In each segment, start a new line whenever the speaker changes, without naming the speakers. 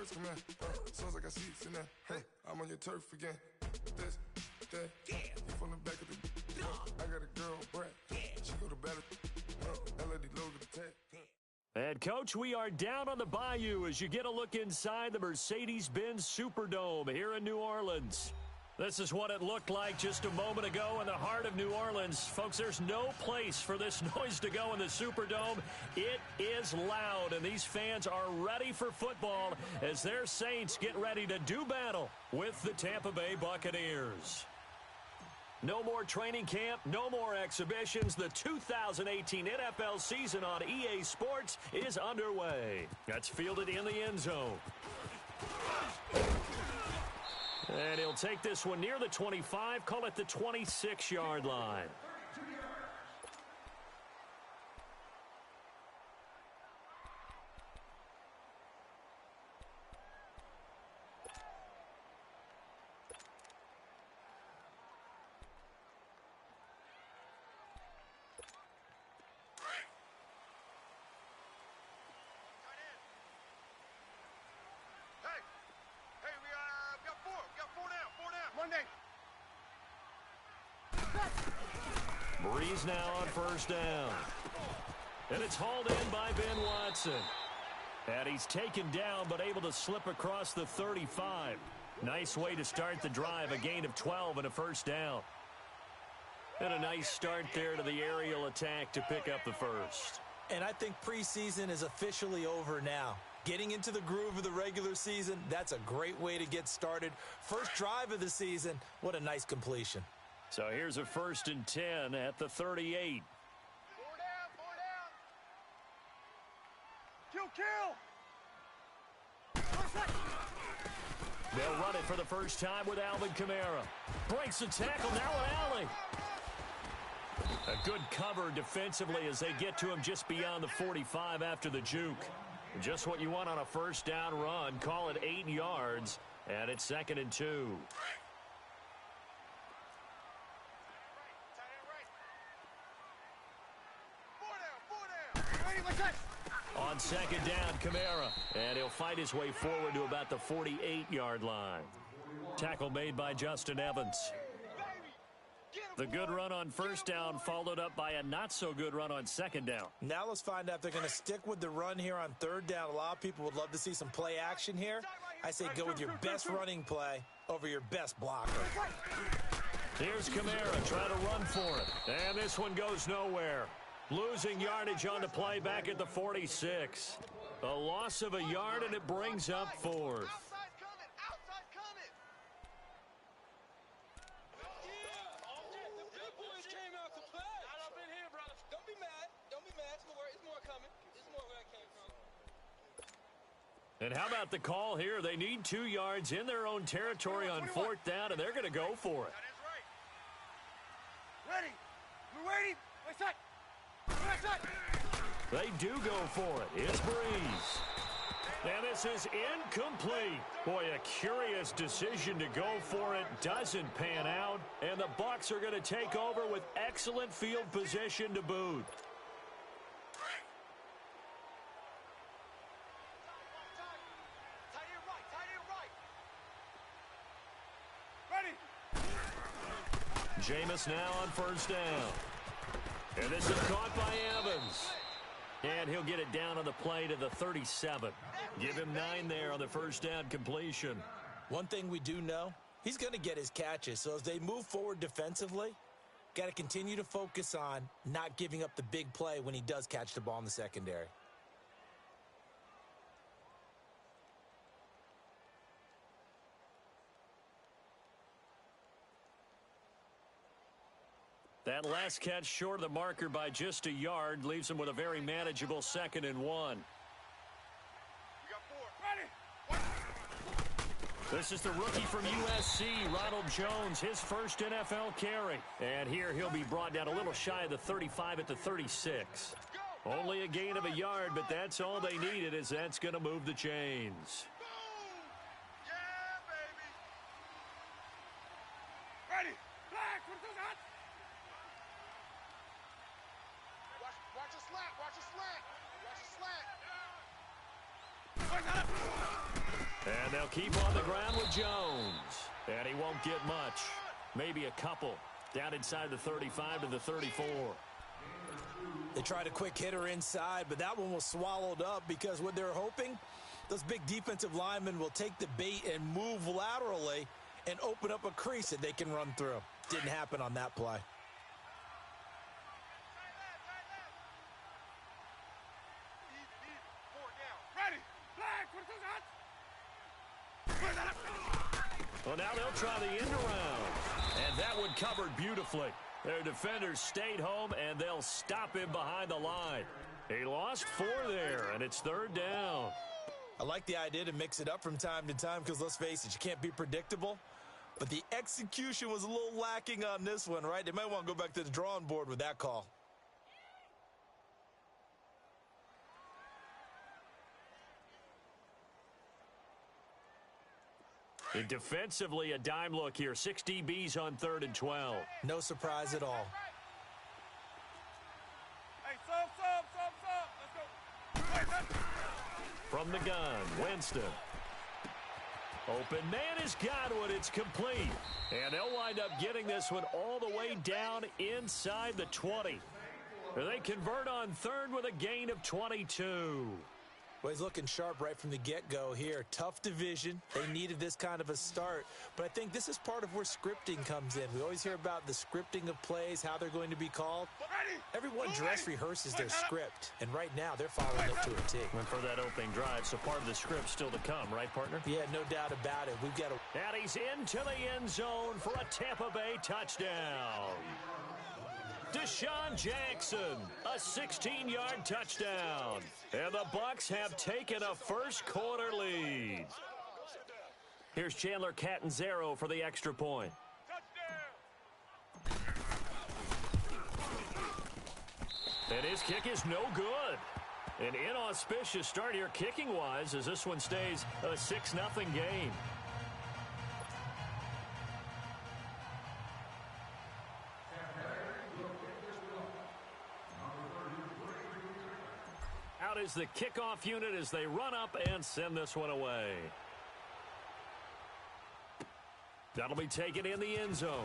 first command. Sounds like I see it in there. Hey, I'm on your turf again. This, that, you from the back of the. I got a girl, Brad. She go to battle. LED logo the tag.
And, Coach, we are down on the bayou as you get a look inside the Mercedes-Benz Superdome here in New Orleans. This is what it looked like just a moment ago in the heart of New Orleans. Folks, there's no place for this noise to go in the Superdome. It is loud, and these fans are ready for football as their Saints get ready to do battle with the Tampa Bay Buccaneers. No more training camp, no more exhibitions. The 2018 NFL season on EA Sports is underway. That's fielded in the end zone. And he'll take this one near the 25, call it the 26-yard line. Breeze now on first down. And it's hauled in by Ben Watson. And he's taken down but able to slip across the 35. Nice way to start the drive, a gain of 12 and a first down. And a nice start there to the aerial attack to pick up the first.
And I think preseason is officially over now. Getting into the groove of the regular season, that's a great way to get started. First drive of the season, what a nice completion.
So here's a 1st and 10 at the 38.
Four down. Kill.
They'll run it for the first time with Alvin Kamara. Breaks the tackle, now an alley. A good cover defensively as they get to him just beyond the 45 after the juke. Just what you want on a first down run. Call it 8 yards, and it's 2nd and 2. On 2nd down, Kamara. And he'll fight his way forward to about the 48-yard line. Tackle made by Justin Evans. The good run on first down followed up by a not-so-good run on 2nd down.
Now let's find out if they're going to stick with the run here on 3rd down. A lot of people would love to see some play action here. I say go with your best running play over your best blocker.
Here's Kamara trying to run for it. And this one goes nowhere. Losing yardage on the play back at the 46. A loss of a yard, and it brings up 4th.
Outside coming. The big boys came out to play. Not up in here, brother. Don't be mad. It's more coming. It's more where I came from.
And how about the call here? They need 2 yards in their own territory on 4th down, and they're going to go for it.
That is right. Ready. We're ready. Wait, set.
They do go for it. It's Breeze. And this is incomplete. Boy, a curious decision to go for it. Doesn't pan out. And the Bucs are going to take over with excellent field position to boot.
Ready.
Jameis now on first down. And this is caught by Evans. And he'll get it down on the play to the 37. Give him 9 there on the first down completion.
One thing we do know, he's going to get his catches. So as they move forward defensively, got to continue to focus on not giving up the big play when he does catch the ball in the secondary.
That last catch short of the marker by just a yard leaves him with a very manageable 2nd and 1.
We got 4. Ready.
This is the rookie from USC, Ronald Jones, his first NFL carry. And here he'll be brought down a little shy of the 35 at the 36. Only a gain of a yard, but that's all they needed, as that's going to move the chains.
Boom. Yeah, baby. Ready. Black. Watch a slant.
And they'll keep on the ground with Jones. And he won't get much. Maybe a couple. Down inside the 35 to the 34.
They tried a quick hitter inside, but that one was swallowed up because what they're hoping, those big defensive linemen will take the bait and move laterally and open up a crease that they can run through. Didn't happen on that play.
Well, now they'll try the end around. And that one covered beautifully. Their defenders stayed home, and they'll stop him behind the line. He lost 4 there, and it's 3rd down.
I like the idea to mix it up from time to time because, let's face it, you can't be predictable. But the execution was a little lacking on this one, right? They might want to go back to the drawing board with that call.
And defensively, a dime look here. 6 DBs on 3rd and 12.
No surprise at all.
Hey, Let's go.
From the gun, Winston. Open man is Godwin. It's complete. And they'll wind up getting this one all the way down inside the 20. They convert on 3rd with a gain of 22.
Well, he's looking sharp right from the get-go here. Tough division. They needed this kind of a start. But I think this is part of where scripting comes in. We always hear about the scripting of plays, how they're going to be called. Everyone dress rehearses their script. And right now, they're following it to a T.
And for that opening drive, so part of the script still to come, right, partner?
Yeah, no doubt about it. We've got to...
And he's into the end zone for a Tampa Bay touchdown. Deshaun Jackson, a 16-yard touchdown. And the Bucs have taken a first-quarter lead. Here's Chandler Catanzaro for the extra point. And his kick is no good. An inauspicious start here kicking-wise as this one stays a 6-0 game. Out is the kickoff unit as they run up and send this one away. That'll be taken in the end zone.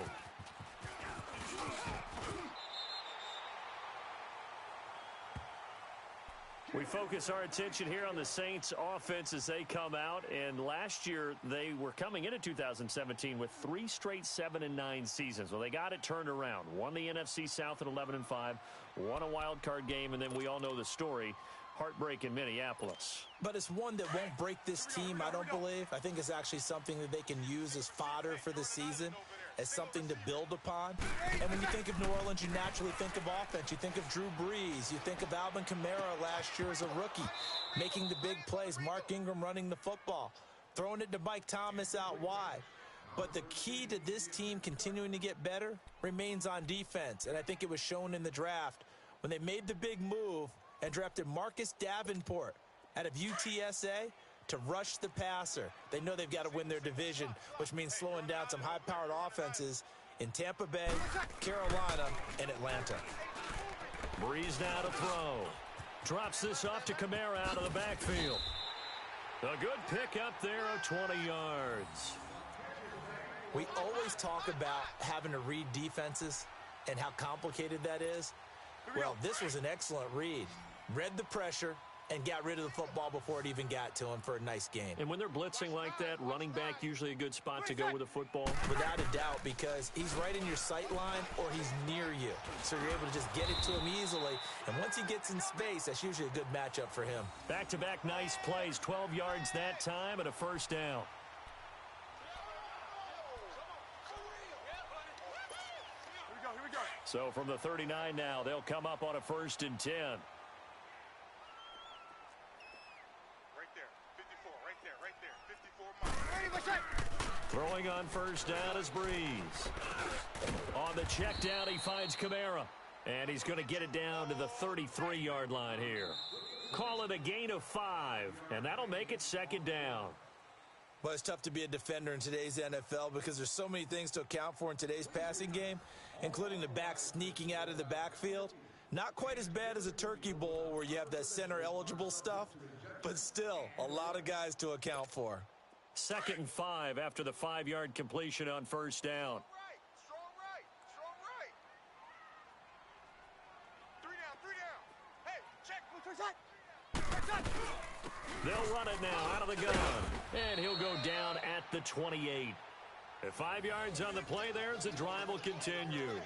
We focus our attention here on the Saints offense as they come out, and last year they were coming into 2017 with 3 straight 7-9 seasons. Well, they got it turned around. Won the NFC South at 11-5, won a wild card game, and then we all know the story. Heartbreak in Minneapolis.
But it's one that won't break this team, I don't believe. I think it's actually something that they can use as fodder for the season, as something to build upon. And when you think of New Orleans, you naturally think of offense. You think of Drew Brees. You think of Alvin Kamara last year as a rookie, making the big plays. Mark Ingram running the football, throwing it to Mike Thomas out wide. But the key to this team continuing to get better remains on defense. And I think it was shown in the draft when they made the big move and drafted Marcus Davenport out of UTSA to rush the passer. They know they've got to win their division, which means slowing down some high-powered offenses in Tampa Bay, Carolina, and Atlanta.
Breeze now to throw. Drops this off to Kamara out of the backfield. A good pick up there of 20 yards.
We always talk about having to read defenses and how complicated that is. Well, this was an excellent read. Read the pressure and got rid of the football before it even got to him for a nice gain.
And when they're blitzing like that, running back usually a good spot to go with the football.
Without a doubt, because he's right in your sight line or he's near you. So you're able to just get it to him easily. And once he gets in space, that's usually a good matchup for him.
Back-to-back nice plays, 12 yards that time and a first down.
Here we go.
So from the 39 now, they'll come up on a 1st and 10. Throwing on first down is Breeze. On the check down, he finds Kamara. And he's going to get it down to the 33-yard line here. Call it a gain of 5, and that'll make it 2nd down.
Well, it's tough to be a defender in today's NFL because there's so many things to account for in today's passing game, including the back sneaking out of the backfield. Not quite as bad as a turkey bowl where you have that center-eligible stuff, but still a lot of guys to account for.
2nd and 5 after the 5-yard completion on first down.
Strong right. Three down. Hey, check.
They'll run it now out of the gun. And he'll go down at the 28. 5 yards on the play there as the drive will continue.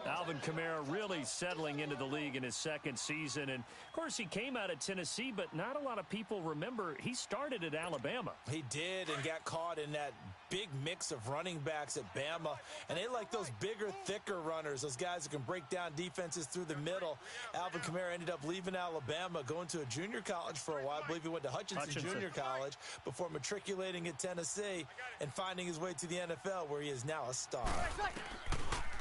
Alvin Kamara really settling into the league in his 2nd season. And, of course, he came out of Tennessee, but not a lot of people remember he started at Alabama.
He did and got caught in that big mix of running backs at Bama. And they like those bigger, thicker runners, those guys that can break down defenses through the middle. Alvin Kamara ended up leaving Alabama, going to a junior college for a while. I believe he went to Hutchinson Junior College before matriculating at Tennessee and finding his way to the NFL, where he is now a star.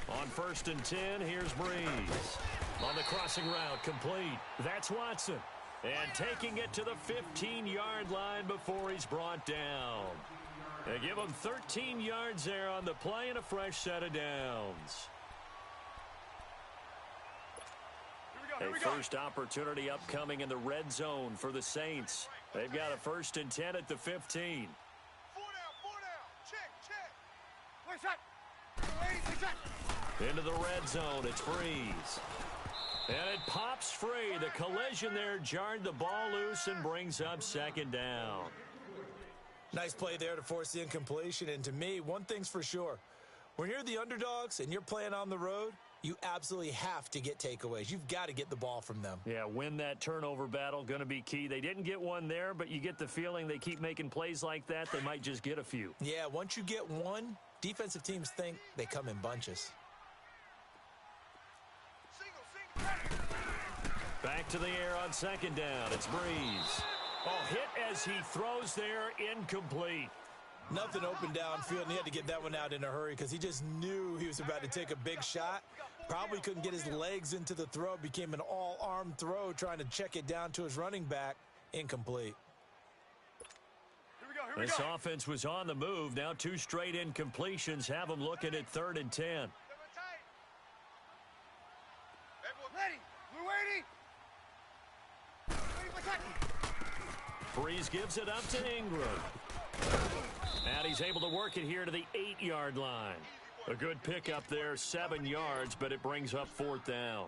On 1st and 10, here's Breeze. On the crossing route, complete. That's Watson. And taking it to the 15-yard line before he's brought down. They give him 13 yards there on the play and a fresh set of downs. A first opportunity upcoming in the red zone for the Saints. They've got a 1st and 10 at the 15.
4 down. Check.
Into the red zone, it's Breeze. And it pops free. The collision there jarred the ball loose and brings up 2nd down.
Nice play there to force the incompletion. And to me, one thing's for sure. When you're the underdogs and you're playing on the road, you absolutely have to get takeaways. You've got to get the ball from them.
Yeah, win that turnover battle, going to be key. They didn't get one there, but you get the feeling they keep making plays like that, they might just get a few.
Yeah, once you get one, defensive teams think they come in bunches.
Back to the air on 2nd down. It's Breeze. Oh, hit as he throws there, incomplete.
Nothing open downfield, and he had to get that one out in a hurry because he just knew he was about to take a big shot. Probably couldn't get his legs into the throw. Became an all-arm throw trying to check it down to his running back. Incomplete.
This offense was on the move. Now 2 straight incompletions have them looking at 3rd and 10. Breeze gives it up to Ingram. And he's able to work it here to the 8-yard line. A good pickup there, 7 yards, but it brings up 4th down.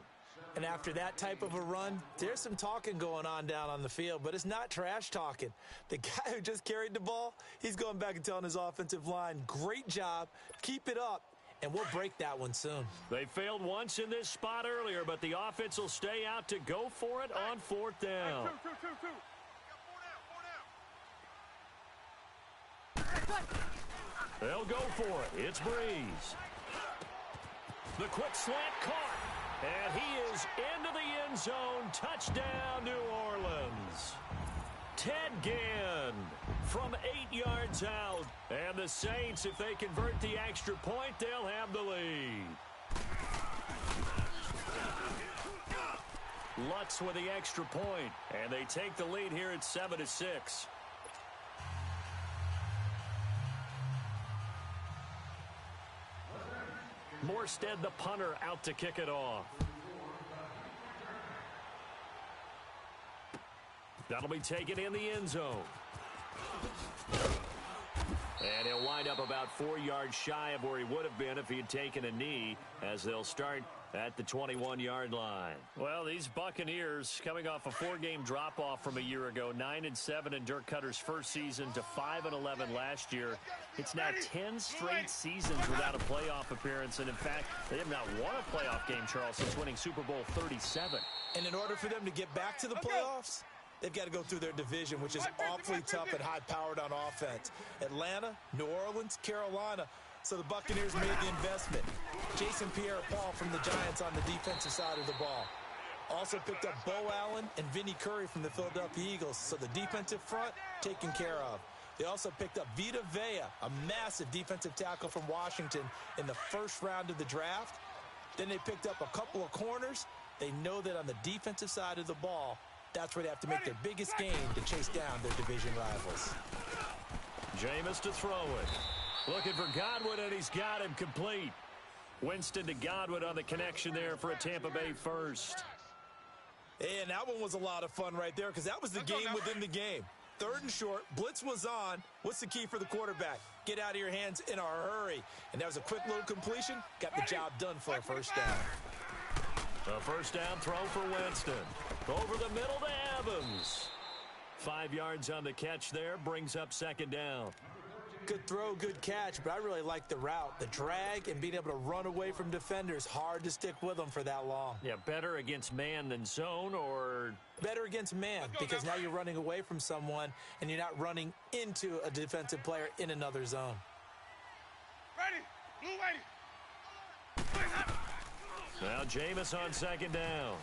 And after that type of a run, there's some talking going on down on the field, but it's not trash talking. The guy who just carried the ball, he's going back and telling his offensive line, great job, keep it up, and we'll break that one soon.
They failed once in this spot earlier, but the offense will stay out to go for it on 4th down. They'll go for it. It's Breeze. The quick slant caught. And he is into the end zone. Touchdown, New Orleans. Ted Ginn from 8 yards out. And the Saints, if they convert the extra point, they'll have the lead. Lutz with the extra point. And they take the lead here at 7-6. Morstead, the punter, out to kick it off. That'll be taken in the end zone. And he'll wind up about 4 yards shy of where he would have been if he had taken a knee, as they'll start at the 21-yard line. Well, these Buccaneers coming off a 4-game drop-off from a year ago, 9-7 in Dirk Cutter's first season to 5-11 last year. It's now 10 straight seasons without a playoff appearance, and in fact, they have not won a playoff game, Charles, since winning Super Bowl 37.
And in order for them to get back to the playoffs, they've got to go through their division, which is awfully tough and high-powered on offense. Atlanta, New Orleans, Carolina. So the Buccaneers made the investment. Jason Pierre-Paul from the Giants on the defensive side of the ball. Also picked up Bo Allen and Vinny Curry from the Philadelphia Eagles. So the defensive front taken care of. They also picked up Vita Vea, a massive defensive tackle from Washington in the first round of the draft. Then they picked up a couple of corners. They know that on the defensive side of the ball, that's where they have to make their biggest game to chase down their division rivals.
Jameis to throw it. Looking for Godwin, and he's got him complete. Winston to Godwin on the connection there for a Tampa Bay first.
And that one was a lot of fun right there because that was the game within the game. 3rd and short. Blitz was on. What's the key for the quarterback? Get out of your hands in a hurry. And that was a quick little completion. Got the job done for a first down.
A first down throw for Winston. Over the middle to Evans. 5 yards on the catch there. Brings up 2nd down.
Good throw, good catch, but I really like the route. The drag and being able to run away from defenders. Hard to stick with them for that long.
Yeah, better against man than zone, or?
Better against man, because now you're running away from someone and you're not running into a defensive player in another zone.
Ready. Blue ready.
Now Jameis on 2nd down.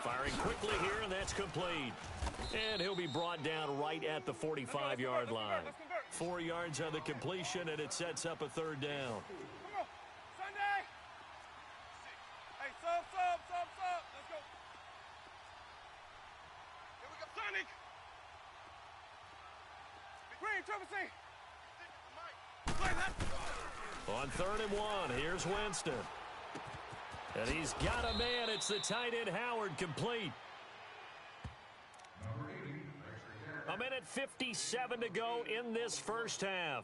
Firing quickly here, and that's complete. And he'll be brought down right at the 45-yard line. 4 yards on the completion, and it sets up a 3rd down.
Come on. Sunday. Hey, sub. Let's go. Here we go. Sonic. Green, Triple C.
On 3rd and 1, here's Winston. And he's got a man. It's the tight end Howard, complete. A minute 57 to go in this first half.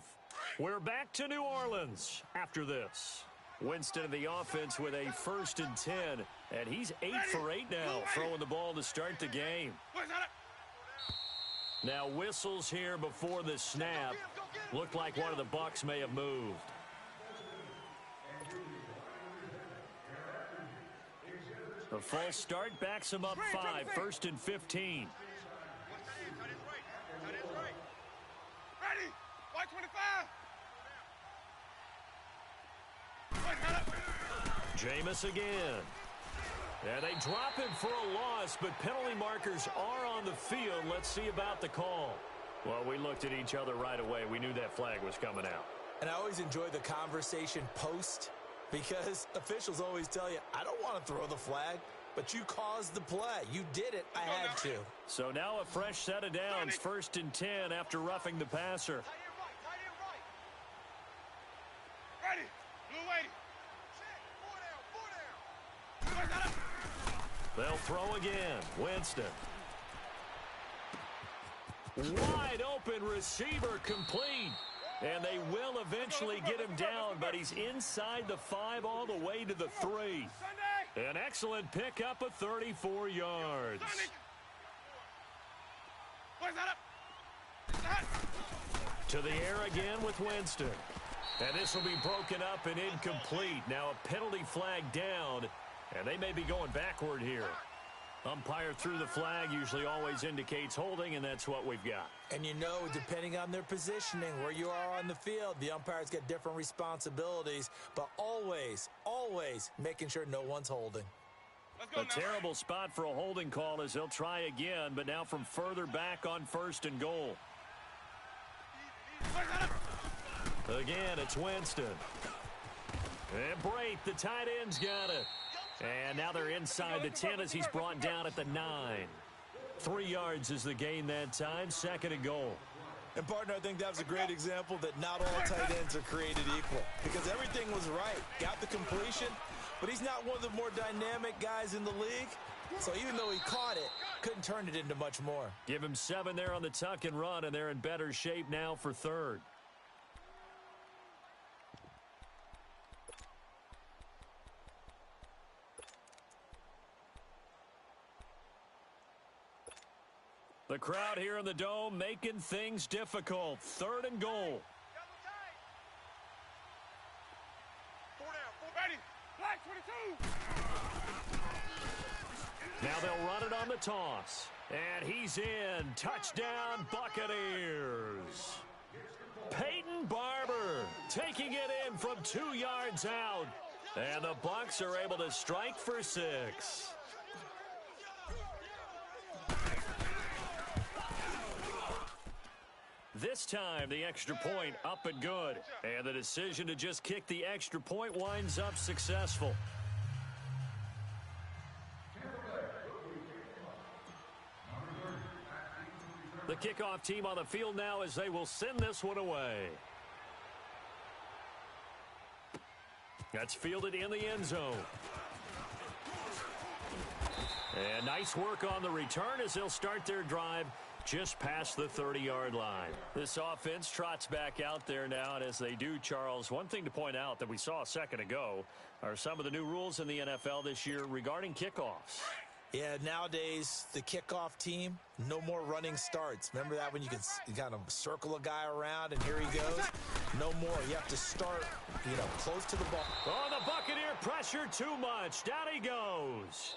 We're back to New Orleans after this. Winston in the offense with a 1st and 10. And he's 8 for 8 now, throwing the ball to start the game. Now whistles here before the snap. Looked like one of the Bucs may have moved. The false start backs him up 5, 1st and 15.
Ready. White 25.
Jameis again. And they drop him for a loss, but penalty markers are on the field. Let's see about the call. Well, we looked at each other right away. We knew that flag was coming out.
And I always enjoy the conversation post, because officials always tell you, I don't want to throw the flag, but you caused the play. You did it. I had to.
So now a fresh set of downs, 1st and 10 after roughing the passer.
Ready. Blue waiting. 4 down.
They'll throw again. Winston. Wide open receiver, complete. And they will eventually get him down, but he's inside the 5 all the way to the 3. An excellent pickup of 34 yards. To the air again with Winston. And this will be broken up and incomplete. Now a penalty flag down, and they may be going backward here. Umpire threw the flag, usually always indicates holding, and that's what we've got.
And you know, depending on their positioning, where you are on the field, the umpires get different responsibilities, but always, always making sure no one's holding.
A terrible spot for a holding call as they'll try again, but now from further back on 1st and goal. Again, it's Winston. And Brate, the tight end's got it. And now they're inside the 10 as he's brought down at the 9. 3 yards is the gain that time, 2nd and goal.
And, partner, I think that was a great example that not all tight ends are created equal, because everything was right. Got the completion, but he's not one of the more dynamic guys in the league. So even though he caught it, couldn't turn it into much more.
Give him 7 there on the tuck and run, and they're in better shape now for 3rd. The crowd here in the Dome making things difficult. 3rd and goal.
4 down. 4 ready. Black 22.
Now they'll run it on the toss. And he's in. Touchdown, Buccaneers. Peyton Barber taking it in from 2 yards out. And the Bucs are able to strike for 6. This time, the extra point up and good. And the decision to just kick the extra point winds up successful. The kickoff team on the field now as they will send this one away. That's fielded in the end zone. And nice work on the return as they'll start their drive just past the 30-yard line. This offense trots back out there now, and as they do, Charles, one thing to point out that we saw a second ago are some of the new rules in the NFL this year regarding kickoffs.
Yeah, nowadays, the kickoff team, no more running starts. Remember that when you could kind of circle a guy around and here he goes? No more. You have to start, close to the ball.
Oh, the Buccaneer pressure too much. Down he goes.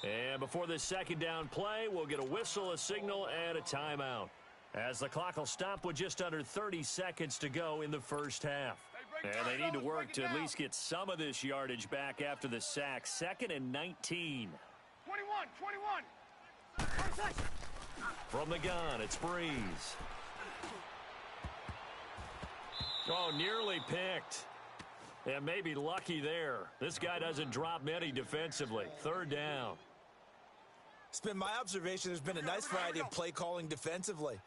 And before this second down play, we'll get a whistle, a signal, and a timeout, as the clock will stop with just under 30 seconds to go in the first half. And they need to work to at least get some of this yardage back after the sack. 2nd and 19.
21.
From the gun, it's Breeze. Oh, nearly picked. And maybe lucky there. This guy doesn't drop many defensively. 3rd down.
It's been my observation there's been a nice variety of play calling defensively.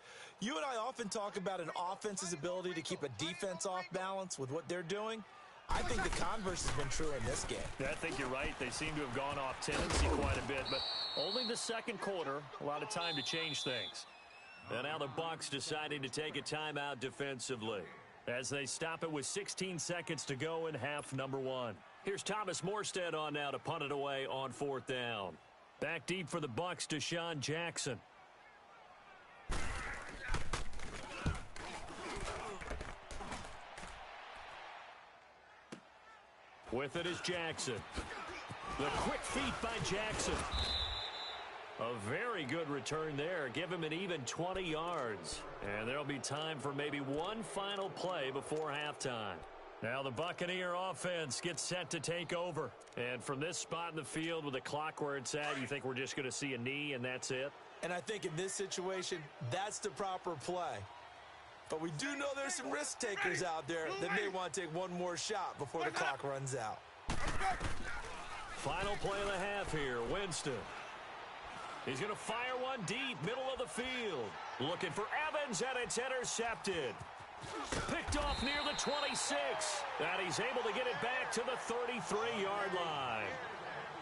You and I often talk about an offense's ability to keep a defense off balance with what they're doing. I think the converse has been true in this game.
Yeah, I think you're right. They seem to have gone off tendency quite a bit, but only the second quarter, a lot of time to change things. And now the Bucs deciding to take a timeout defensively as they stop it with 16 seconds to go in half number 1. Here's Thomas Morstead on now to punt it away on 4th down. Back deep for the Bucs, Deshaun Jackson. With it is Jackson. The quick feet by Jackson. A very good return there. Give him an even 20 yards. And there'll be time for maybe one final play before halftime. Now the Buccaneer offense gets set to take over. And from this spot in the field with the clock where it's at, you think we're just going to see a knee and that's it?
And I think in this situation, that's the proper play. But we do know there's some risk takers out there that may want to take one more shot before the clock runs out.
Final play of the half here, Winston. He's going to fire one deep, middle of the field. Looking for Evans, and it's intercepted. Picked off near the 26. And he's able to get it back to the 33-yard line.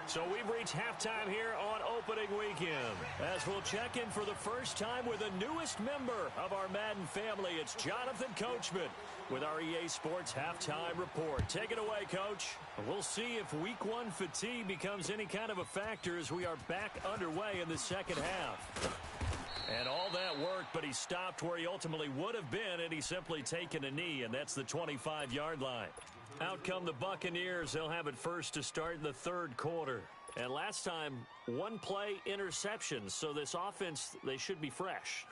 So we've reached halftime here on opening weekend, as we'll check in for the first time with the newest member of our Madden family. It's Jonathan Coachman with our EA Sports Halftime Report. Take it away, Coach. We'll see if Week 1 fatigue becomes any kind of a factor as we are back underway in the second half. And all that worked, but he stopped where he ultimately would have been, and he's simply taken a knee, and that's the 25-yard line. Out come the Buccaneers. They'll have it first to start in the 3rd quarter. And last time, one play interception. So this offense, they should be fresh.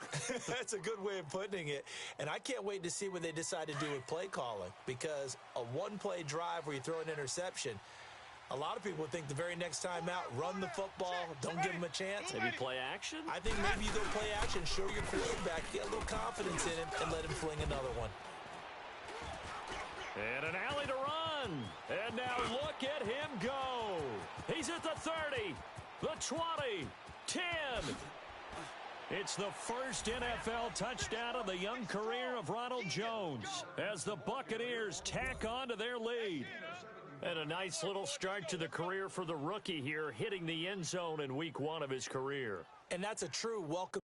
That's a good way of putting it. And I can't wait to see what they decide to do with play calling, because a one-play drive where you throw an interception, a lot of people think the very next time out, run the football, don't give them a chance.
Maybe play action?
I think maybe you go play action, show your quarterback, get a little confidence in him, and let him fling another one.
And an alley to run. And now look at him go. He's at the 30, the 20, 10. It's the first NFL touchdown of the young career of Ronald Jones as the Buccaneers tack on to their lead. And a nice little start to the career for the rookie here, hitting the end zone in Week 1 of his career.
And that's a true welcome.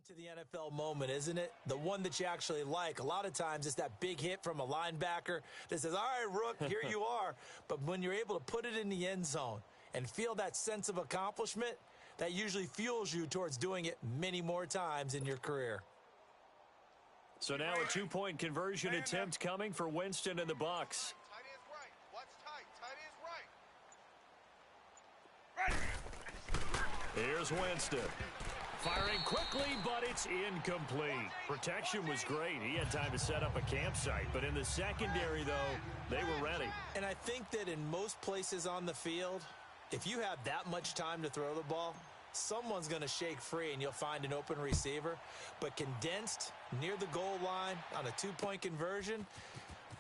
To the NFL moment, isn't it? The one that you actually like. A lot of times it's that big hit from a linebacker that says, all right, Rook, here you are. But when you're able to put it in the end zone and feel that sense of accomplishment, that usually fuels you towards doing it many more times in your career.
So now a two-point conversion attempt coming for Winston and the Bucs.
Tight end's right. Watch tight. Tight end's right. Ready.
Here's Winston. Firing quickly, but it's incomplete. Protection was great. He had time to set up a campsite. But in the secondary, though, they were ready.
And I think that in most places on the field, if you have that much time to throw the ball, someone's going to shake free and you'll find an open receiver. But condensed near the goal line on a two-point conversion,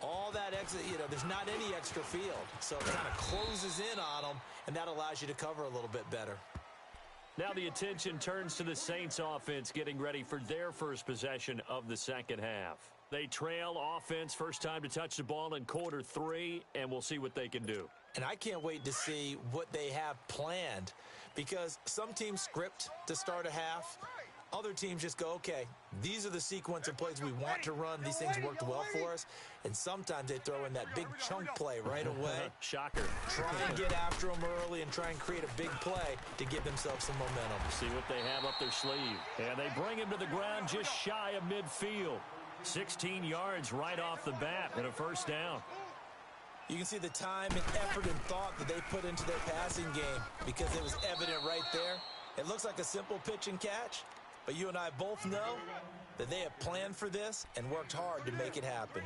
all that exit, there's not any extra field. So it kind of closes in on them, and that allows you to cover a little bit better.
Now the attention turns to the Saints offense getting ready for their first possession of the second half. They trail offense first time to touch the ball in quarter 3, and we'll see what they can do.
And I can't wait to see what they have planned, because some teams script to start a half. Other teams just go, okay, these are the sequence of plays we want to run. These things worked well for us. And sometimes they throw in that big chunk play right away.
Shocker.
Try and get after them early and try and create a big play to give themselves some momentum.
See what they have up their sleeve. And they bring him to the ground just shy of midfield. 16 yards right off the bat and a first down.
You can see the time and effort and thought that they put into their passing game, because it was evident right there. It looks like a simple pitch and catch, but you and I both know that they have planned for this and worked hard to make it happen.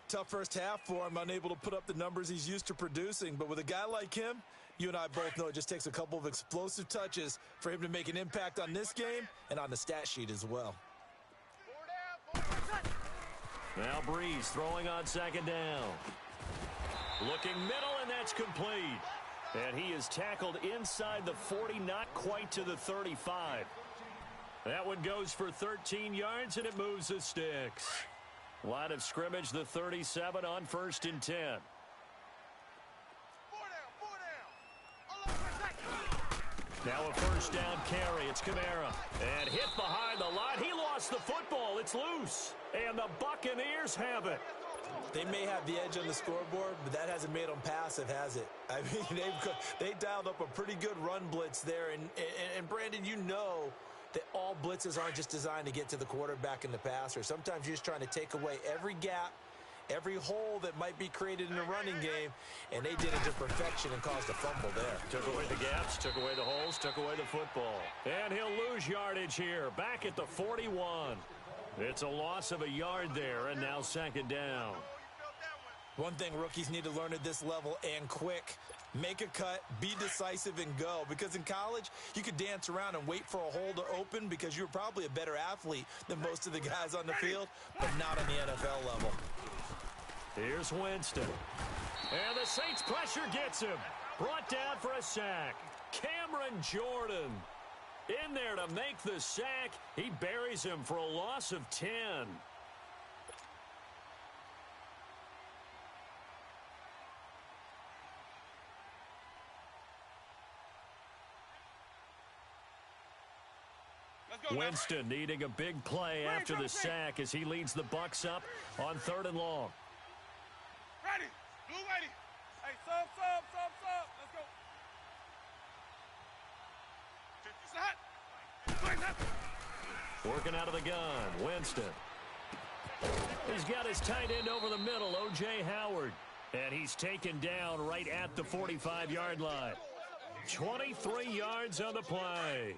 Tough first half for him, unable to put up the numbers he's used to producing. But with a guy like him, you and I both know it just takes a couple of explosive touches for him to make an impact on this game and on the stat sheet as well.
Now Breeze throwing on second down. Looking middle, and that's complete. And he is tackled inside the 40, not quite to the 35. That one goes for 13 yards, and it moves the sticks. Line of scrimmage, the 37 on 1st and 10. Now a first down carry. It's Kamara. And hit behind the line. He lost the football. It's loose. And the Buccaneers have it.
They may have the edge on the scoreboard, but that hasn't made them passive, has it? I mean, they dialed up a pretty good run blitz there. And Brandon, you know that all blitzes aren't just designed to get to the quarterback and the passer. Sometimes you're just trying to take away every gap, every hole that might be created in the running game, and they did it to perfection and caused a fumble there.
Took away the gaps, took away the holes, took away the football. And he'll lose yardage here, back at the 41. It's a loss of a yard there, and now second down.
One thing rookies need to learn at this level, and quick: make a cut, be decisive, and go. Because in college, you could dance around and wait for a hole to open because you're probably a better athlete than most of the guys on the field, but not on the NFL level.
Here's Winston. And the Saints pressure gets him. Brought down for a sack. Cameron Jordan in there to make the sack. He buries him for a loss of 10. Winston needing a big play after the sack as he leads the Bucs up on 3rd and long.
Ready. Blue ready. Hey, sub. Let's go.
Working out of the gun, Winston. He's got his tight end over the middle, O.J. Howard. And he's taken down right at the 45-yard line. 23 yards on the play.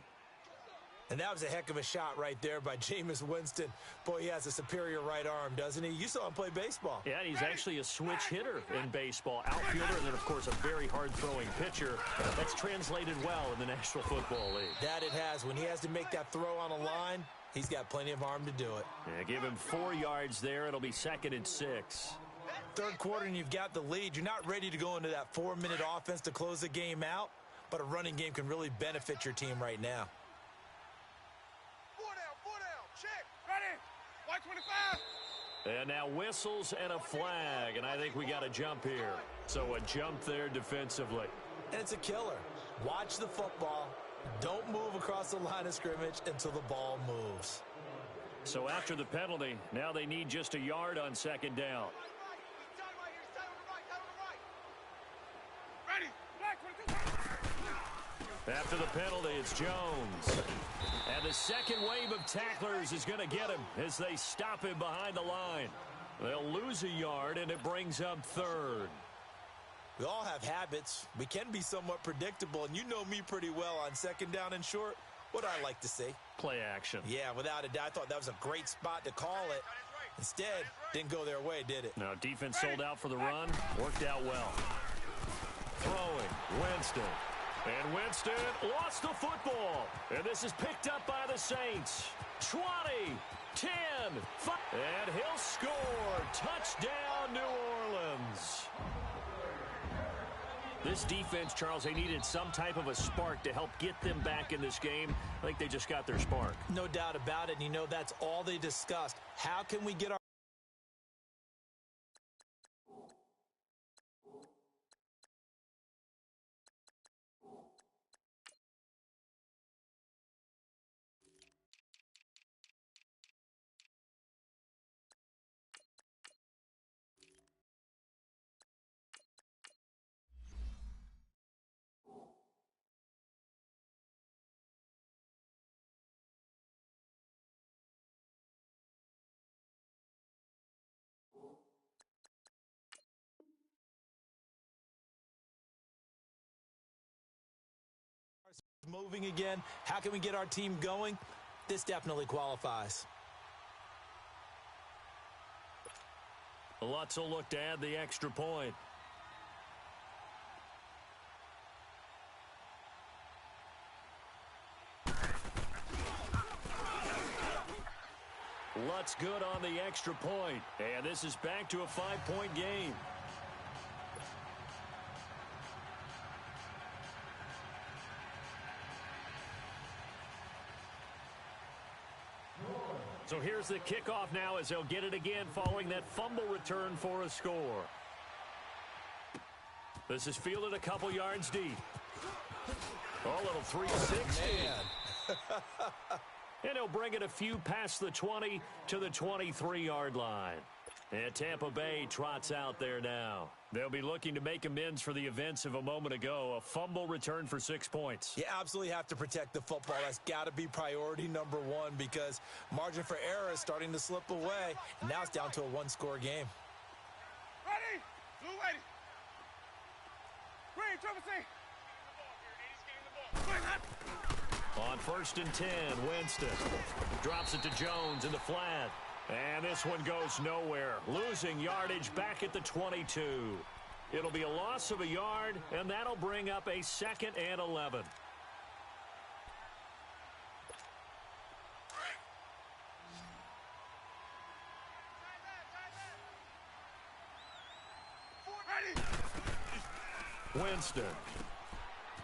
And that was a heck of a shot right there by Jameis Winston. Boy, he has a superior right arm, doesn't he? You saw him play baseball.
Yeah, he's actually a switch hitter in baseball. Outfielder, and then, of course, a very hard-throwing pitcher. That's translated well in the National Football League.
That it has. When he has to make that throw on a line, he's got plenty of arm to do it.
Yeah, give him 4 yards there. It'll be 2nd and 6.
Third quarter, and you've got the lead. You're not ready to go into that 4-minute offense to close the game out, but a running game can really benefit your team right now.
And now whistles and a flag, and I think we got a jump here. So a jump there defensively.
And it's a killer. Watch the football. Don't move across the line of scrimmage until the ball moves.
So after the penalty, now they need just a yard on 2nd down. After the penalty, it's Jones. And the second wave of tacklers is going to get him as they stop him behind the line. They'll lose a yard, and it brings up 3rd.
We all have habits. We can be somewhat predictable, and you know me pretty well on second down and short. What I like to say?
Play action.
Yeah, without a doubt. I thought that was a great spot to call it. Instead, didn't go their way, did it?
Now, defense sold out for the run. Worked out well. Throwing, Winston. And Winston lost the football. And this is picked up by the Saints. 20, 10, 5. And he'll score. Touchdown, New Orleans. This defense, Charles, they needed some type of a spark to help get them back in this game. I think they just got their spark.
No doubt about it. And you know, that's all they discussed. How can we get our... moving again? How can we get our team going? This definitely qualifies.
Lutz will look to add the extra point. Lutz good on the extra point. And this is back to a 5-point game. So here's the kickoff now as they'll get it again following that fumble return for a score. This is fielded a couple yards deep. Oh, little 360. And he'll bring it a few past the 20 to the 23-yard line. And Tampa Bay trots out there now. They'll be looking to make amends for the events of a moment ago. A fumble return for 6 points.
You absolutely have to protect the football. That's got to be priority number one because margin for error is starting to slip away. And now it's down to a one-score game.
Ready? Blue ready. Green, Trevor C.
On 1st and 10, Winston drops it to Jones in the flat. And this one goes nowhere. Losing yardage back at the 22. It'll be a loss of a yard, and that'll bring up a 2nd and 11. Winston.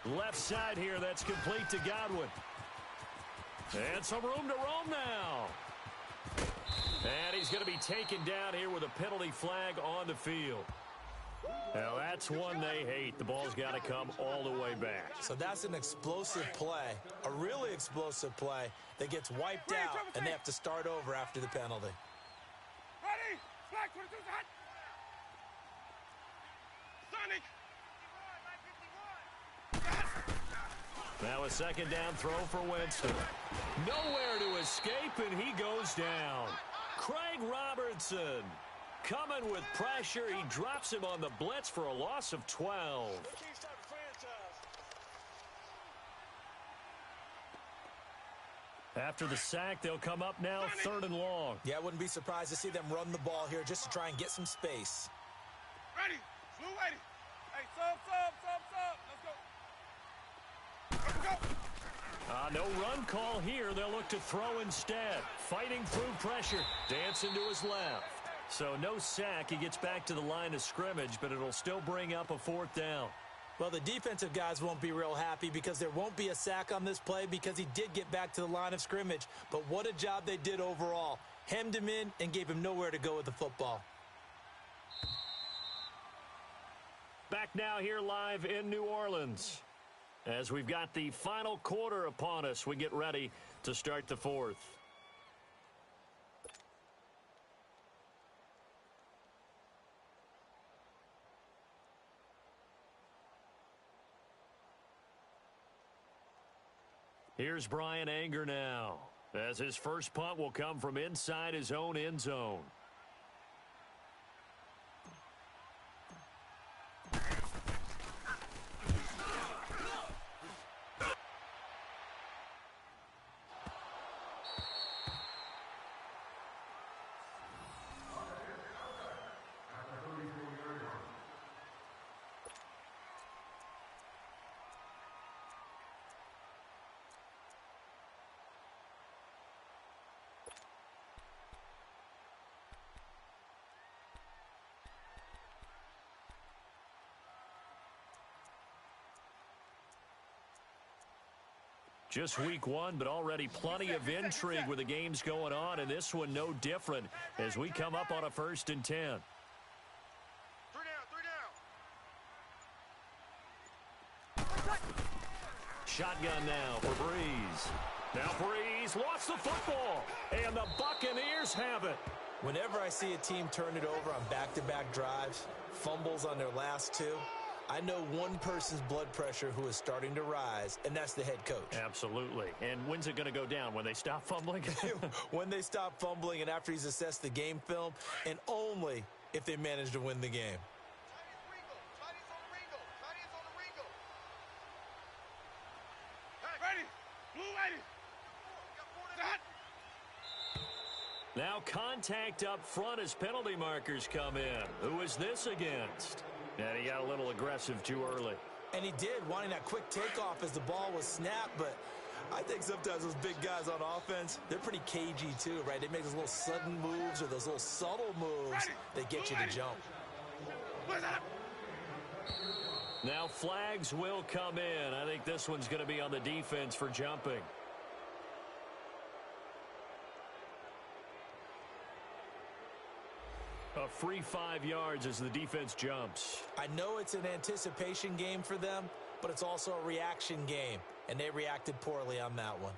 Left side here, that's complete to Godwin. And some room to roam now. And he's going to be taken down here with a penalty flag on the field. Now, that's one they hate. The ball's got to come all the way back.
So that's an explosive play, a really explosive play that gets wiped out, and they have to start over after the penalty.
Ready? Flag 22's hot. Sonic.
Now a 2nd down throw for Winston. Nowhere to escape, and he goes down. Craig Robertson coming with pressure. He drops him on the blitz for a loss of 12. After the sack, they'll come up now 3rd and long.
Yeah, I wouldn't be surprised to see them run the ball here just to try and get some space.
Ready? Blue ready. Hey, sub. Let's go. Let's go.
No run call here. They'll look to throw instead. Fighting through pressure. Dancing to his left. So no sack. He gets back to the line of scrimmage, but it'll still bring up a 4th down.
Well, the defensive guys won't be real happy because there won't be a sack on this play because he did get back to the line of scrimmage. But what a job they did overall. Hemmed him in and gave him nowhere to go with the football.
Back now here live in New Orleans. As we've got the final quarter upon us, we get ready to start the 4th. Here's Brian Anger now, as his first punt will come from inside his own end zone. Just week one, but already plenty of intrigue with the games going on, and this one no different as we come up on a 1st and 10.
3 down, 3 down.
Shotgun now for Breeze. Now Breeze lost the football, and the Buccaneers have it.
Whenever I see a team turn it over on back-to-back drives, fumbles on their last two, I know one person's blood pressure who is starting to rise, and that's the head coach.
Absolutely. And when's it going to go down? When they stop fumbling?
When they stop fumbling and after he's assessed the game film, and only if they manage to win the game.
Now contact up front as penalty markers come in. Who is this against? And he got a little aggressive too early.
And he did, wanting that quick takeoff as the ball was snapped, but I think sometimes those big guys on offense, they're pretty cagey too, right? They make those little sudden moves or those little subtle moves that get you to jump.
Now flags will come in. I think this one's going to be on the defense for jumping. A free 5 yards as the defense jumps.
I know it's an anticipation game for them, but it's also a reaction game, and they reacted poorly on that one.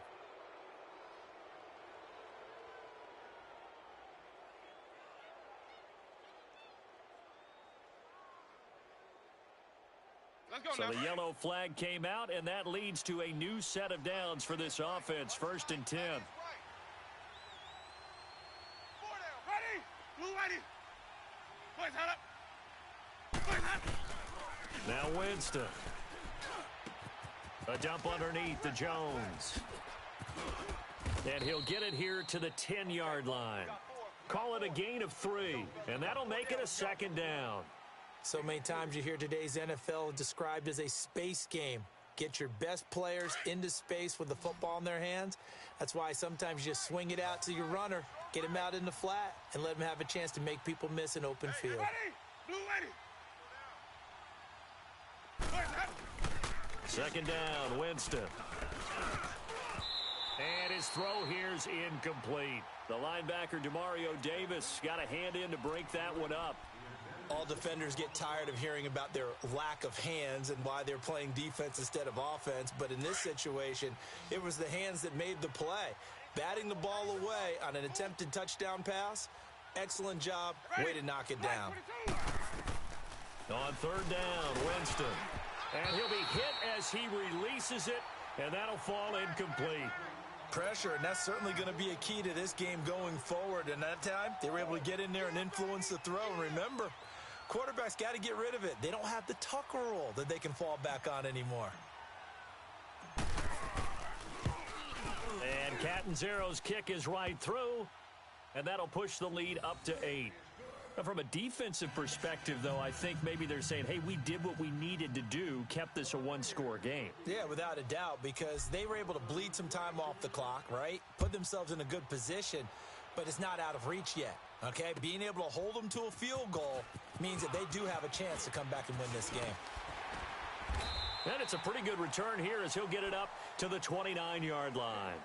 So the yellow flag came out, and that leads to a new set of downs for this offense. 1st and 10. Now Winston. A dump underneath to Jones. And he'll get it here to the 10-yard line. Call it a gain of 3, and that'll make it a 2nd down.
So many times you hear today's NFL described as a space game. Get your best players into space with the football in their hands. That's why sometimes you just swing it out to your runner, get him out in the flat, and let him have a chance to make people miss an open field.
Second down, Winston. And his throw here's incomplete. The linebacker, Demario Davis, got a hand in to break that one up.
All defenders get tired of hearing about their lack of hands and why they're playing defense instead of offense. But in this situation, it was the hands that made the play. Batting the ball away on an attempted touchdown pass, excellent job. Way to knock it down.
On 3rd down, Winston. And he'll be hit as he releases it, and that'll fall incomplete.
Pressure, and that's certainly going to be a key to this game going forward. And that time, they were able to get in there and influence the throw. And remember, quarterbacks got to get rid of it. They don't have the Tucker rule that they can fall back on anymore.
And Catanzaro's kick is right through, and that'll push the lead up to 8. Now, from a defensive perspective, though, I think maybe they're saying, hey, we did what we needed to do, kept this a one-score game.
Yeah, without a doubt, because they were able to bleed some time off the clock, right? Put themselves in a good position, but it's not out of reach yet, okay? Being able to hold them to a field goal means that they do have a chance to come back and win this game.
And it's a pretty good return here as he'll get it up to the 29-yard line.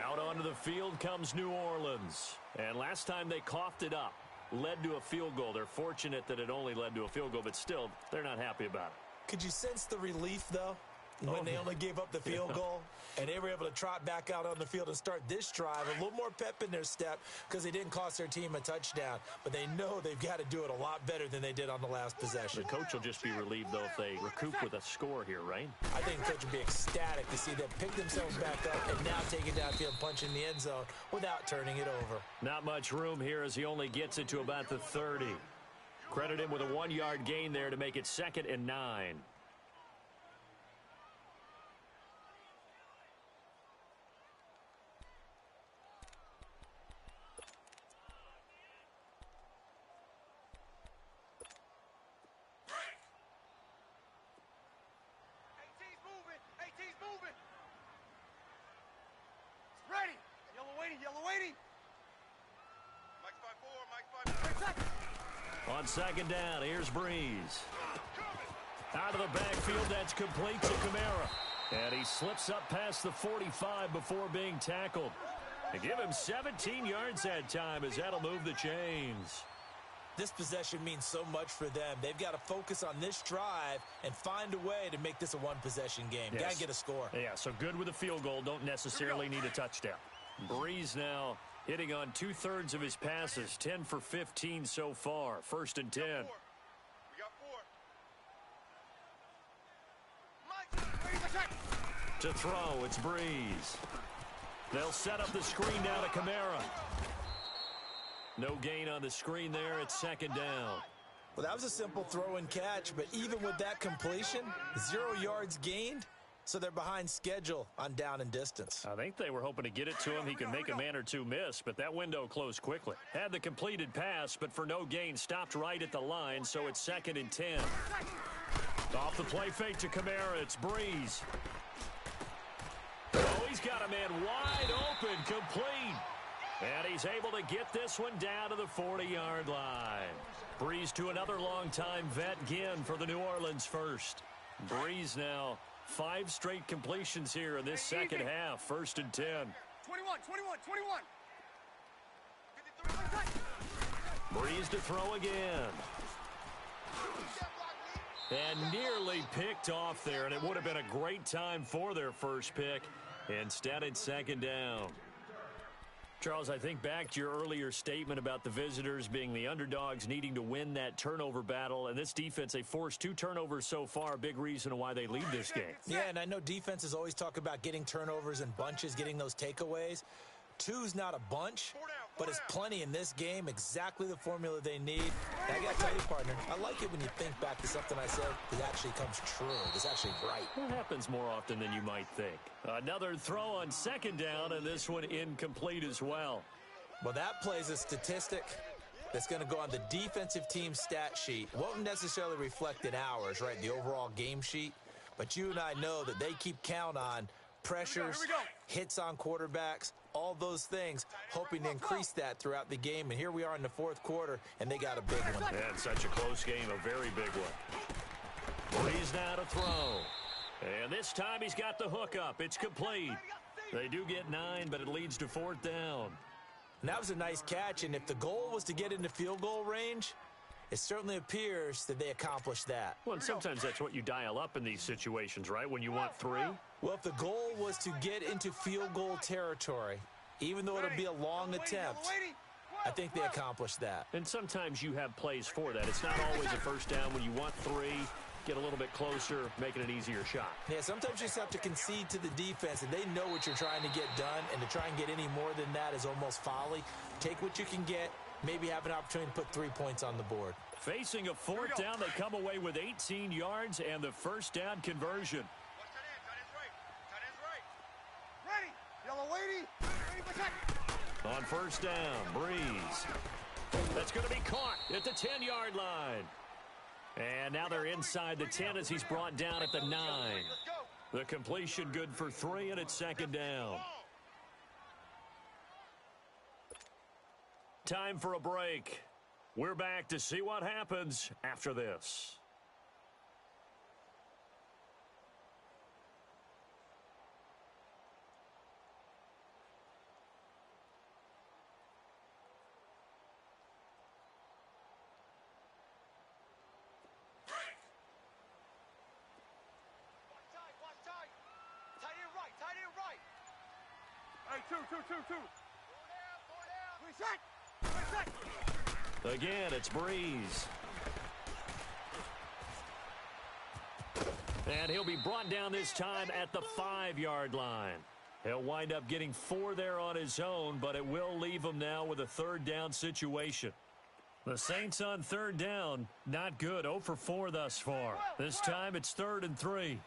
Out onto the field comes New Orleans. And last time they coughed it up, led to a field goal. They're fortunate that it only led to a field goal, but still, they're not happy about it.
Could you sense the relief, though, when they only gave up the field goal? And they were able to trot back out on the field and start this drive. A little more pep in their step because they didn't cost their team a touchdown. But they know they've got to do it a lot better than they did on the last possession.
The coach will just be relieved, though, if they recoup with a score here, right?
I think the coach would be ecstatic to see them pick themselves back up and now take it downfield, punch in the end zone without turning it over.
Not much room here as he only gets it to about the 30. Credit him with a 1-yard gain there to make it 2nd and 9. On 2nd down, here's Breeze. Out of the backfield, that's complete to Kamara. And he slips up past the 45 before being tackled. They give him 17 yards that time as that'll move the chains.
This possession means so much for them. They've got to focus on this drive and find a way to make this a one-possession game.
Yes.
Got to get a score.
Yeah, so good with a field goal. Don't necessarily need a touchdown. Breeze now hitting on 2/3 of his passes. 10 for 15 so far. 1st and 10.
We got 4.
To throw, it's Breeze. They'll set up the screen now to Kamara. No gain on the screen there. It's 2nd down.
Well, that was a simple throw and catch, but even with that completion, 0 yards gained, so they're behind schedule on down and distance.
I think they were hoping to get it to him. He could make a man or two miss, but that window closed quickly. Had the completed pass, but for no gain, stopped right at the line, so it's 2nd and 10. Off the play fake to Kamara, it's Breeze. Oh, he's got a man wide open, complete. And he's able to get this one down to the 40-yard line. Breeze to another long-time vet, Ginn, for the New Orleans first. Breeze now 5 straight completions here in this second half. 1st and 10.
21.
Breeze to throw again. And nearly picked off there, and it would have been a great time for their first pick. Instead, it's 2nd down. Charles, I think back to your earlier statement about the visitors being the underdogs, needing to win that turnover battle. And this defense, they forced 2 turnovers so far, a big reason why they lead this game.
Yeah, and I know defenses always talk about getting turnovers in bunches, getting those takeaways. 2's not a bunch, but it's plenty in this game, exactly the formula they need. And I got to tell you, partner, I like it when you think back to something I said that actually comes true. It's actually right.
It happens more often than you might think. Another throw on 2nd down, and this one incomplete as well.
Well, that plays a statistic that's going to go on the defensive team stat sheet. Won't necessarily reflect in ours, right, the overall game sheet. But you and I know that they keep count on pressures, hits on quarterbacks, all those things, hoping to increase that throughout the game. And here we are in the 4th quarter, and they got a big one.
And such a close game, a very big one. Breeze now to throw. And this time he's got the hook up. It's complete. They do get 9, but it leads to 4th down.
And that was a nice catch, and if the goal was to get into field goal range, it certainly appears that they accomplished that.
Well, and sometimes that's what you dial up in these situations, right, when you want 3?
Well, if the goal was to get into field goal territory, even though it'll be a long attempt, I think they accomplished that.
And sometimes you have plays for that. It's not always a 1st down. When you want 3, get a little bit closer, making an easier shot.
Yeah, sometimes you just have to concede to the defense, and they know what you're trying to get done, and to try and get any more than that is almost folly. Take what you can get, maybe have an opportunity to put 3 points on the board.
Facing a 4th down, they come away with 18 yards and the 1st down conversion.
Ready. Yellow lady. Ready for check.
On 1st down, Breeze. That's going to be caught at the 10-yard line. And now they're inside the 10 as he's brought down at the 9. The completion good for 3, and it's 2nd down. Time for a break. We're back to see what happens after this. Again, it's Breeze. And he'll be brought down this time at the 5-yard line. He'll wind up getting 4 there on his own, but it will leave him now with a 3rd down situation. The Saints on 3rd down, not good. 0 for 4 thus far. This time it's 3rd and 3.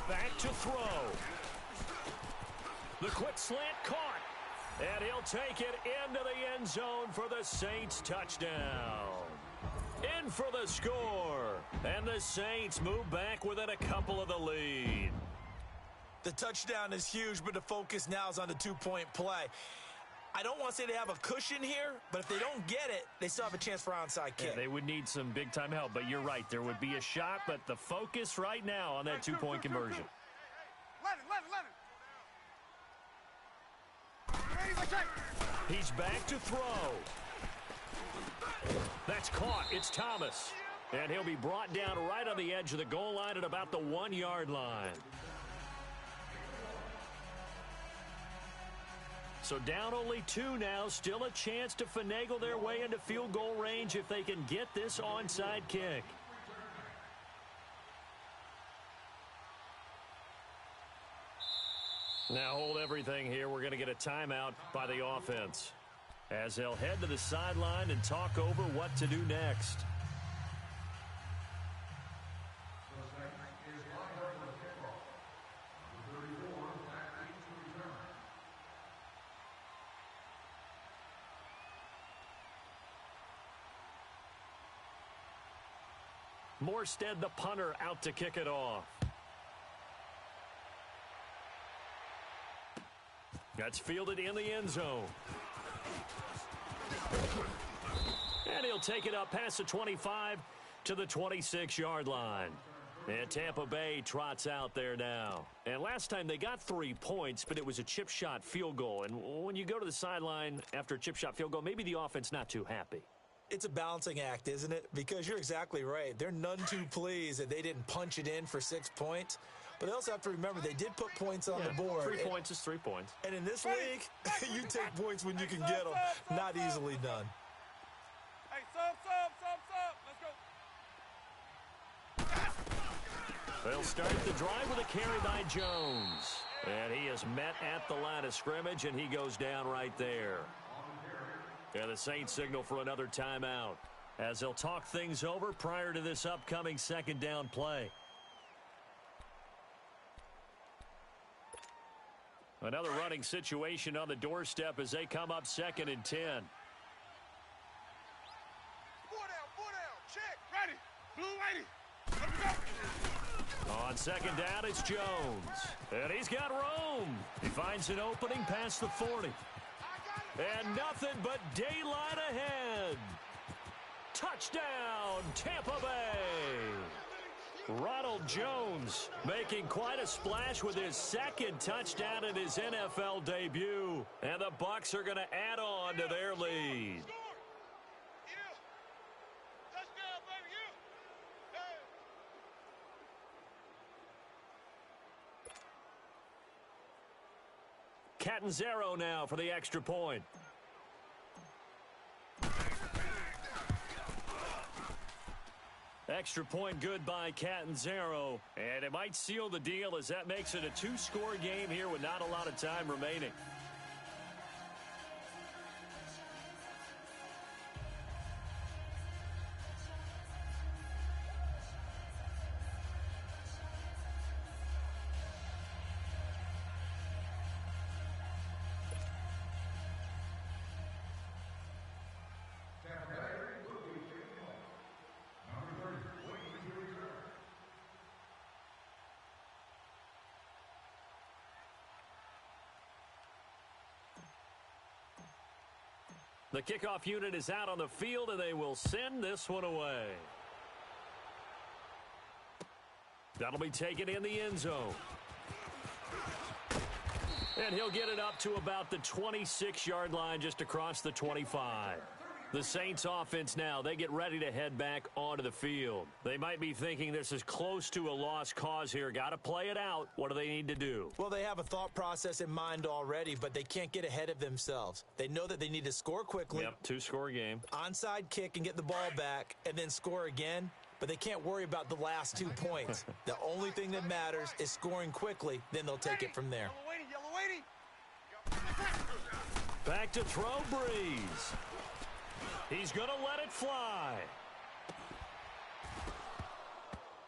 Back to throw. The quick slant caught. And he'll take it into the end zone for the Saints touchdown. In for the score. And the Saints move back within a couple of the lead.
The touchdown is huge, but the focus now is on the 2-point play. I don't want to say they have a cushion here, but if they don't get it, they still have a chance for onside kick.
Yeah, they would need some big-time help, but you're right. There would be a shot, but the focus right now on that two-point conversion. He's back to throw. That's caught. It's Thomas. And he'll be brought down right on the edge of the goal line at about the 1-yard line. So down only 2 now. Still a chance to finagle their way into field goal range if they can get this onside kick. Now hold everything here. We're going to get a timeout by the offense as they'll head to the sideline and talk over what to do next. Morstead, the punter, out to kick it off. That's fielded in the end zone. And he'll take it up past the 25 to the 26-yard line. And Tampa Bay trots out there now. And last time they got 3 points, but it was a chip shot field goal. And when you go to the sideline after a chip shot field goal, maybe the offense not too happy.
It's a balancing act, isn't it? Because you're exactly right. They're none too pleased that they didn't punch it in for 6 points. But they also have to remember they did put points on the board.
3 points is 3 points.
And in this league, you take points when you can get them. Not easily done.
Hey, sub. Let's go.
They'll start the drive with a carry by Jones. And he is met at the line of scrimmage, and he goes down right there. And the Saints signal for another timeout as they'll talk things over prior to this upcoming second down play. Another running situation on the doorstep as they come up 2nd and 10.
4 down. Check. Ready. Blue 80. Let's go.
On 2nd down, it's Jones. And he's got room. He finds an opening past the 40. And nothing but daylight ahead. Touchdown, Tampa Bay. Ronald Jones making quite a splash with his 2nd touchdown in his NFL debut. And the Bucs are going to add on to their lead. Catanzaro now for the extra point. Extra point good by Catanzaro. And it might seal the deal as that makes it a 2-score game here with not a lot of time remaining. The kickoff unit is out on the field, and they will send this one away. That'll be taken in the end zone. And he'll get it up to about the 26-yard line, just across the 25. The Saints offense now, they get ready to head back onto the field. They might be thinking this is close to a lost cause here. Got to play it out. What do they need to do?
Well, they have a thought process in mind already, but they can't get ahead of themselves. They know that they need to score quickly.
Yep, 2-score game.
Onside kick and get the ball back and then score again. But they can't worry about the last 2 points. The only thing that matters is scoring quickly. Then they'll take it from there.
Yellow 80.
Back to throw, Breeze. He's going to let it fly.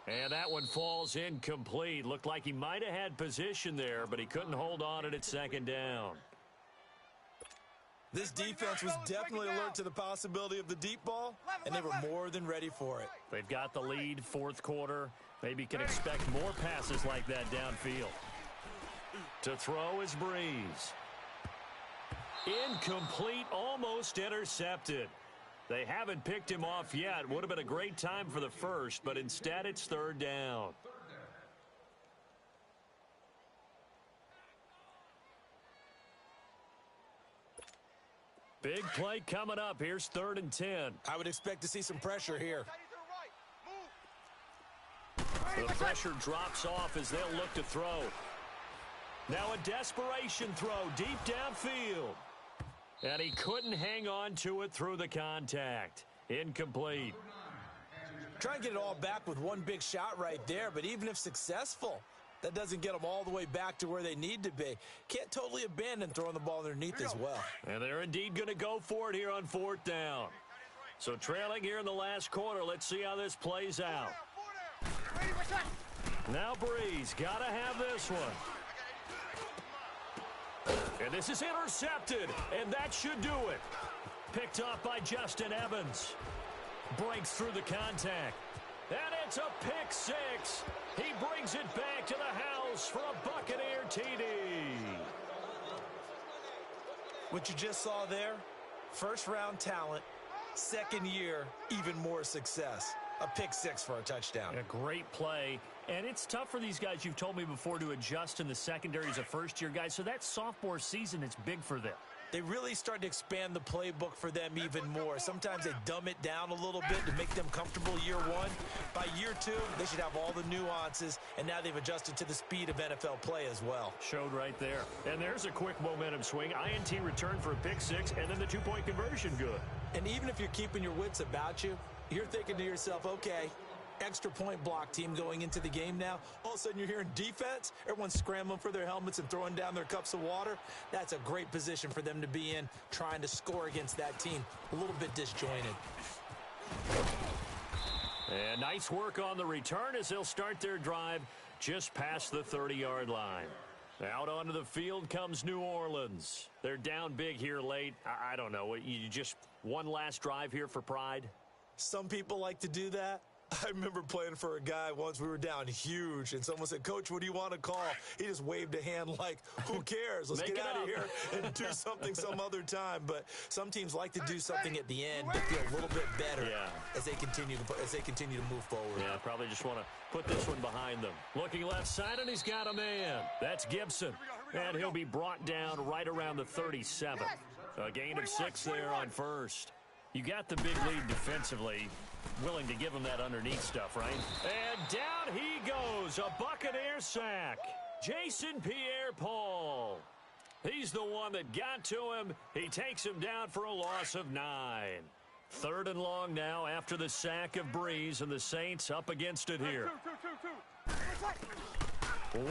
And that one falls incomplete. Looked like he might have had position there, but he couldn't hold on at 2nd down.
This defense was definitely alert to the possibility of the deep ball, and they were more than ready for it.
They've got the lead, 4th quarter. Maybe can expect more passes like that downfield. To throw is Breeze. Incomplete, almost intercepted. They haven't picked him off yet. Would have been a great time for the first, but instead it's third down. Big play coming up. Here's 3rd and 10.
I would expect to see some pressure here.
The pressure drops off as they'll look to throw. Now a desperation throw deep downfield. And he couldn't hang on to it through the contact. Incomplete.
Try and get it all back with one big shot right there, but even if successful, that doesn't get them all the way back to where they need to be. Can't totally abandon throwing the ball underneath as well.
And they're indeed going to go for it here on 4th down. So trailing here in the last quarter, let's see how this plays out. Now Breeze, got to have this one. And this is intercepted, and that should do it. Picked off by Justin Evans. Breaks through the contact. And it's a pick six. He brings it back to the house for a Buccaneer TD.
What you just saw there, first-round talent, second year, even more success. A pick six for a touchdown.
A great play. And it's tough for these guys, you've told me before, to adjust in the secondary as a first-year guy. So that sophomore season is big for them.
They really start to expand the playbook for them even more. Sometimes they dumb it down a little bit to make them comfortable year one. By year two, they should have all the nuances, and now they've adjusted to the speed of NFL play as well.
Showed right there. And there's a quick momentum swing. INT return for a pick six, and then the two-point conversion good.
And even if you're keeping your wits about you, you're thinking to yourself, okay, extra point block team going into the game now. All of a sudden you're hearing defense. Everyone's scrambling for their helmets and throwing down their cups of water. That's a great position for them to be in, trying to score against that team. A little bit disjointed.
And nice work on the return as they'll start their drive just past the 30-yard line. Out onto the field comes New Orleans. They're down big here late. I don't know. You just one last drive here for pride?
Some people like to do that. I remember playing for a guy once. We were down huge, and someone said, "Coach, what do you want to call?" He just waved a hand like, who cares? Let's get out of here and do something some other time. But some teams like to do something at the end to feel a little bit better as they continue to move forward.
Yeah, probably just want to put this one behind them. Looking left side, and he's got a man. That's Gibson. And he'll be brought down right around the 37. A gain of 6 there on first. You got the big lead defensively. Willing to give him that underneath stuff, right? And down he goes. A Buccaneer sack. Jason Pierre-Paul. He's the one that got to him. He takes him down for a loss of 9. 3rd and long now after the sack of Breeze, and the Saints up against it here.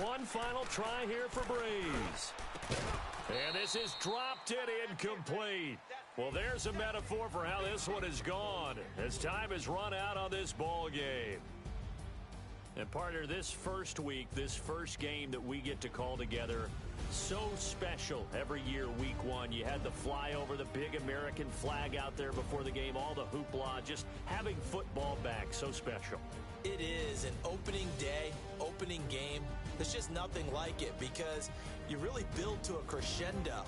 One final try here for Breeze. And this is dropped it incomplete. Well, there's a metaphor for how this one is gone as time has run out on this ball game. And partner, this first week, this first game that we get to call together, so special every year, week one. You had the flyover, the big American flag out there before the game, all the hoopla, just having football back, so special.
It is an opening day, opening game. There's just nothing like it because you really build to a crescendo.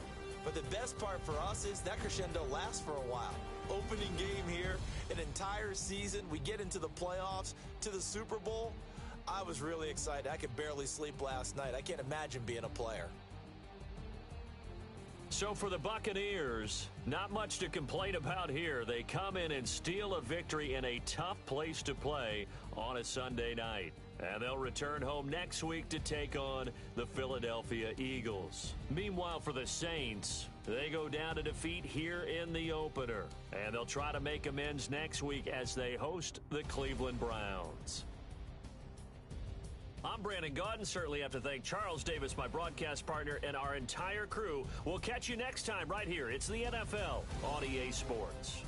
But the best part for us is that crescendo lasts for a while. Opening game here, an entire season. We get into the playoffs, to the Super Bowl. I was really excited. I could barely sleep last night. I can't imagine being a player.
So for the Buccaneers, not much to complain about here. They come in and steal a victory in a tough place to play on a Sunday night. And they'll return home next week to take on the Philadelphia Eagles. Meanwhile, for the Saints, they go down to defeat here in the opener. And they'll try to make amends next week as they host the Cleveland Browns. I'm Brandon Gaudin. Certainly have to thank Charles Davis, my broadcast partner, and our entire crew. We'll catch you next time right here. It's the NFL on EA Sports.